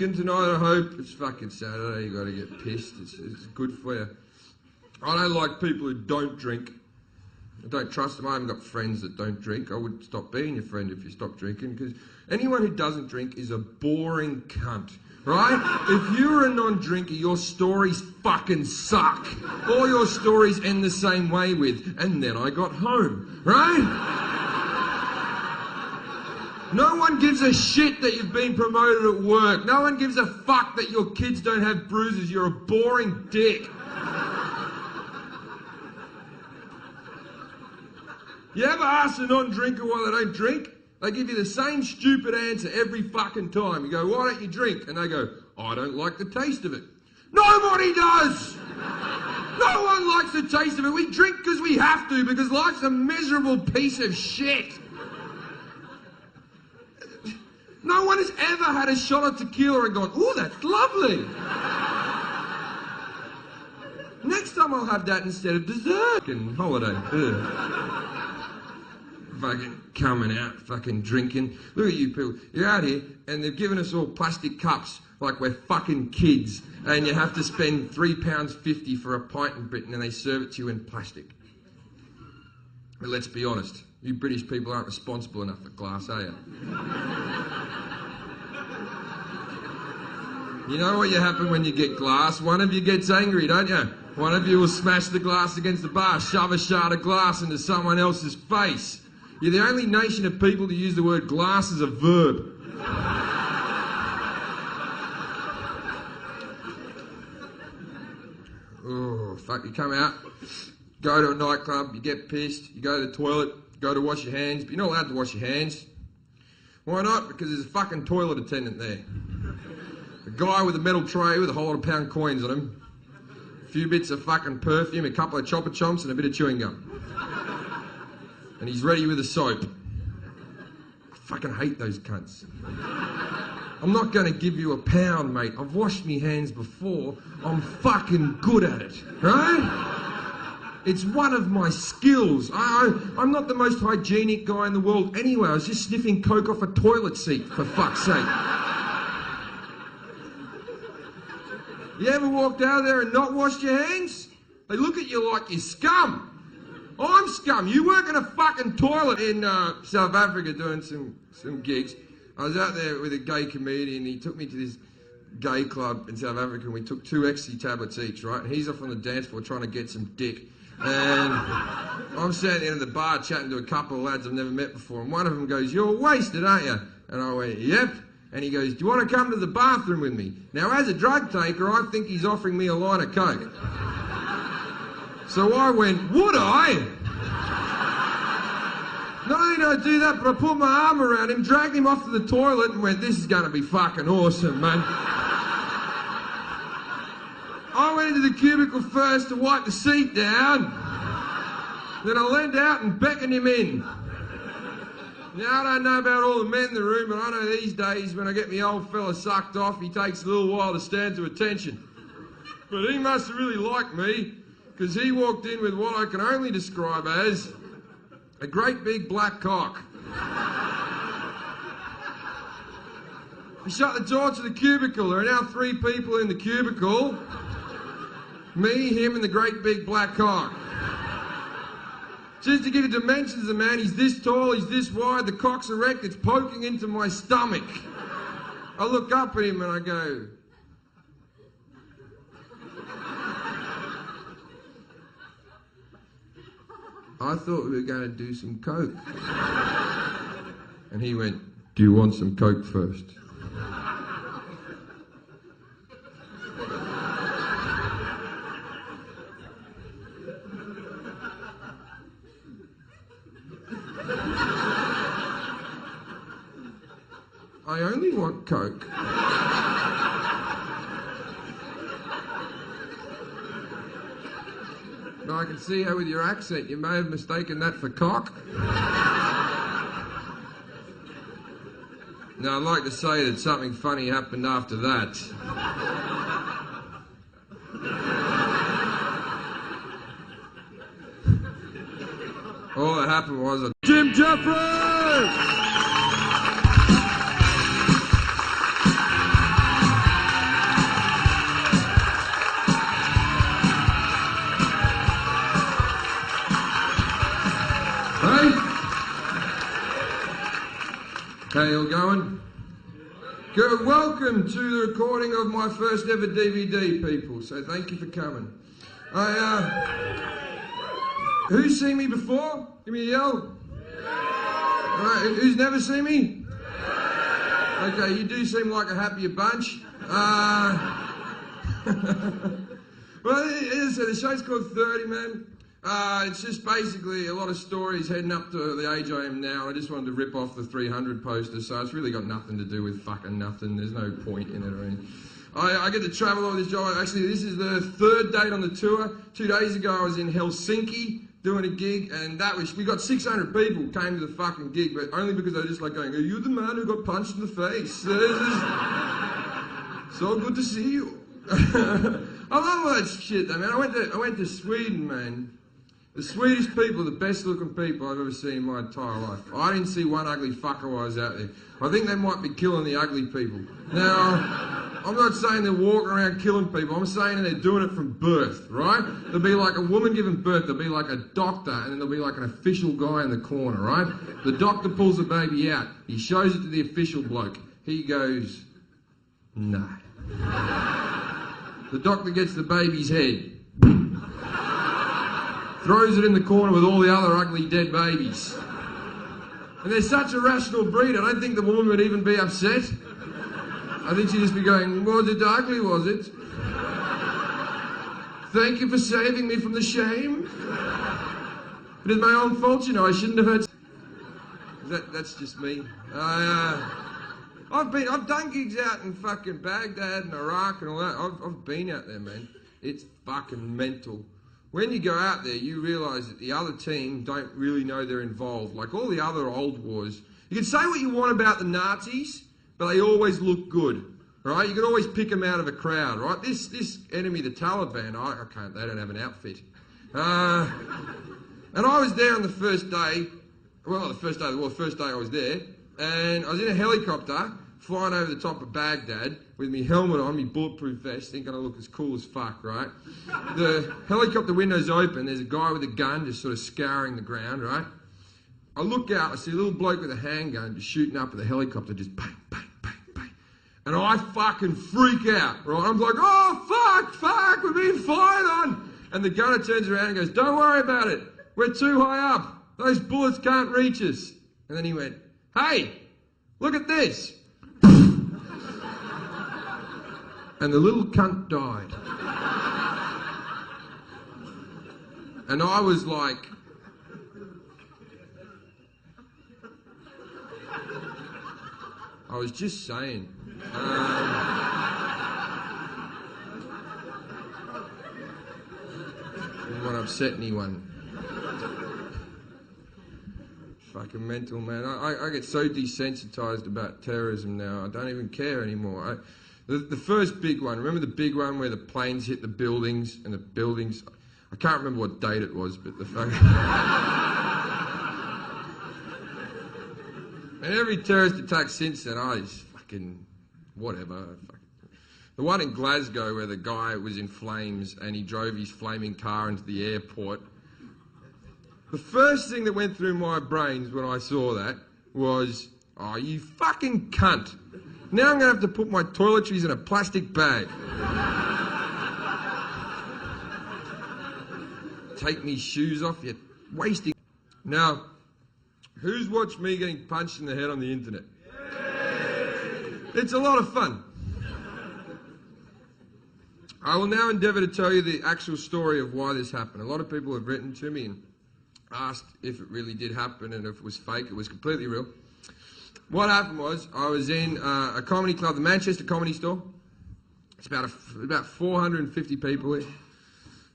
tonight, I hope. It's fucking Saturday, you gotta get pissed. It's good for you. I don't like people who don't drink. I don't trust them. I haven't got friends that don't drink. I would stop being your friend if you stopped drinking, because anyone who doesn't drink is a boring cunt, right? If you're a non-drinker, your stories fucking suck. All your stories end the same way with, and then I got home, right? No one gives a shit that you've been promoted at work. No one gives a fuck that your kids don't have bruises. You're a boring dick. You ever ask a non-drinker why they don't drink? They give you the same stupid answer every fucking time. You go, why don't you drink? And they go, I don't like the taste of it. Nobody does! No one likes the taste of it. We drink because we have to, because life's a miserable piece of shit. No one has ever had a shot of tequila and gone, ooh, that's lovely. Next time I'll have that instead of dessert. Fucking holiday. Fucking coming out, fucking drinking. Look at you people. You're out here and they've given us all plastic cups like we're fucking kids, and you have to spend £3.50 for a pint in Britain and they serve it to you in plastic. But let's be honest, you British people aren't responsible enough for glass, are you? You know what happens when you get glass? One of you gets angry, don't you? One of you will smash the glass against the bar, shove a shard of glass into someone else's face. You're the only nation of people to use the word glass as a verb. Oh, fuck, you come out, go to a nightclub, you get pissed, you go to the toilet, go to wash your hands, but you're not allowed to wash your hands. Why not? Because there's a fucking toilet attendant there. A guy with a metal tray with a whole lot of pound coins on him, a few bits of fucking perfume, a couple of chopper chomps and a bit of chewing gum. And he's ready with a soap. I fucking hate those cunts. I'm not going to give you a pound, mate. I've washed me hands before. I'm fucking good at it, right? It's one of my skills. I'm not the most hygienic guy in the world anyway. I was just sniffing coke off a toilet seat, for fuck's sake. You ever walked out of there and not washed your hands? They look at you like you're scum. I'm scum. You work in a fucking toilet in South Africa doing some gigs. I was out there with a gay comedian. He took me to this gay club in South Africa and we took 2 ecstasy tablets each, right? And he's off on the dance floor trying to get some dick. And I'm sitting at the end of the bar chatting to a couple of lads I've never met before. And one of them goes, you're wasted, aren't you? And I went, yep. And he goes, do you want to come to the bathroom with me? Now, as a drug taker, I think he's offering me a line of coke. So I went, would I? Not only did I do that, but I put my arm around him, dragged him off to the toilet and went, this is going to be fucking awesome, man. I went into the cubicle first to wipe the seat down. Then I leaned out and beckoned him in. Now, I don't know about all the men in the room, but I know these days when I get me old fella sucked off, he takes a little while to stand to attention. But he must have really liked me, because he walked in with what I can only describe as a great big black cock. He shut the door to the cubicle. There are now 3 people in the cubicle. Me, him, and the great big black cock. Just to give you dimensions of the man, he's this tall, he's this wide, the cock's erect, it's poking into my stomach. I look up at him and I go, I thought we were going to do some coke. And he went, do you want some coke first? I only want coke. But I can see how with your accent you may have mistaken that for cock. Now I'd like to say that something funny happened after that. All that happened was Jim Jefferies! How you all going? Good. Welcome to the recording of my first ever DVD, people. So thank you for coming. Who's seen me before? Give me a yell. Alright, who's never seen me? Okay, you do seem like a happier bunch. Well, as I said, the show's called 30, man. It's just basically a lot of stories heading up to the age I am now. I just wanted to rip off the 300 poster, so it's really got nothing to do with fucking nothing. There's no point in it or anything. I get to travel on this job. Actually, this is the third date on the tour. 2 days ago, I was in Helsinki doing a gig, and we got 600 people came to the fucking gig, but only because they just like going, "Are you the man who got punched in the face? So good to see you." I love all that shit, though, man. I went to Sweden, man. The Swedish people are the best looking people I've ever seen in my entire life. I didn't see one ugly fucker while I was out there. I think they might be killing the ugly people. Now, I'm not saying they're walking around killing people. I'm saying they're doing it from birth, right? There'll be like a woman giving birth. There'll be like a doctor, and then there'll be like an official guy in the corner, right? The doctor pulls the baby out. He shows it to the official bloke. He goes, "No." The doctor gets the baby's head, throws it in the corner with all the other ugly dead babies. And they're such a rational breed, I don't think the woman would even be upset. I think she'd just be going, "Was it ugly, was it? Thank you for saving me from the shame. But it's my own fault, you know, I shouldn't have had..." That's just me. I've done gigs out in fucking Baghdad and Iraq and all that. I've been out there, man. It's fucking mental. When you go out there, you realise that the other team don't really know they're involved. Like all the other old wars. You can say what you want about the Nazis, but they always look good, right? You can always pick them out of a crowd, right? This enemy, the Taliban, they don't have an outfit. And I was there on the first day, well, not the first day of the war, the first day I was there, and I was in a helicopter flying over the top of Baghdad with my helmet on, my bulletproof vest, thinking I look as cool as fuck, right? The helicopter window's open, there's a guy with a gun just sort of scouring the ground, right? I look out, I see a little bloke with a handgun just shooting up at the helicopter, just bang, bang, bang, bang. And I fucking freak out, right? I'm like, "Oh, fuck, we're being fired on." And the gunner turns around and goes, "Don't worry about it. We're too high up. Those bullets can't reach us." And then he went, "Hey, look at this." And the little cunt died. And I was like, I was just saying. Didn't want to upset anyone. Fucking mental, man. I get so desensitized about terrorism now. I don't even care anymore. The first big one, remember the big one where the planes hit the buildings and the buildings... I can't remember what date it was, but the fucking... And every terrorist attack since then, I just fucking... whatever. The one in Glasgow where the guy was in flames and he drove his flaming car into the airport. The first thing that went through my brains when I saw that was, "Oh, you fucking cunt. Now I'm going to have to put my toiletries in a plastic bag. Take me shoes off, you're wasting..." Now, who's watched me getting punched in the head on the internet? It's a lot of fun. I will now endeavour to tell you the actual story of why this happened. A lot of people have written to me and asked if it really did happen and if it was fake. It was completely real. What happened was, I was in a comedy club, the Manchester Comedy Store. It's about 450 people here.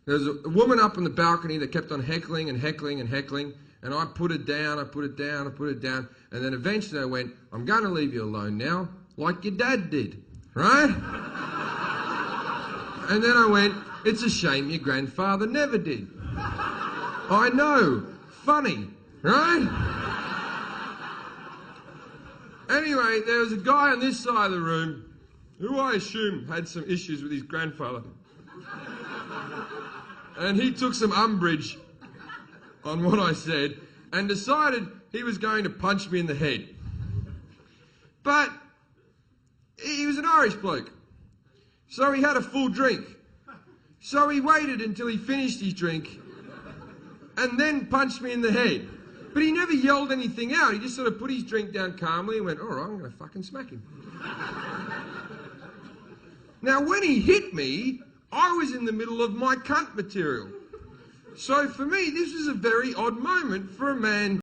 There was a woman up on the balcony that kept on heckling and heckling and heckling, and I put it down, and then eventually I went, "I'm going to leave you alone now, like your dad did," right? And then I went, "It's a shame your grandfather never did." I know, funny, right? Anyway, there was a guy on this side of the room who I assume had some issues with his grandfather. And he took some umbrage on what I said and decided he was going to punch me in the head. But he was an Irish bloke, so he had a full drink. So he waited until he finished his drink and then punched me in the head. But he never yelled anything out. He just sort of put his drink down calmly and went, all right, I'm going to fucking smack him. Now, when he hit me, I was in the middle of my cunt material. So for me, this was a very odd moment for a man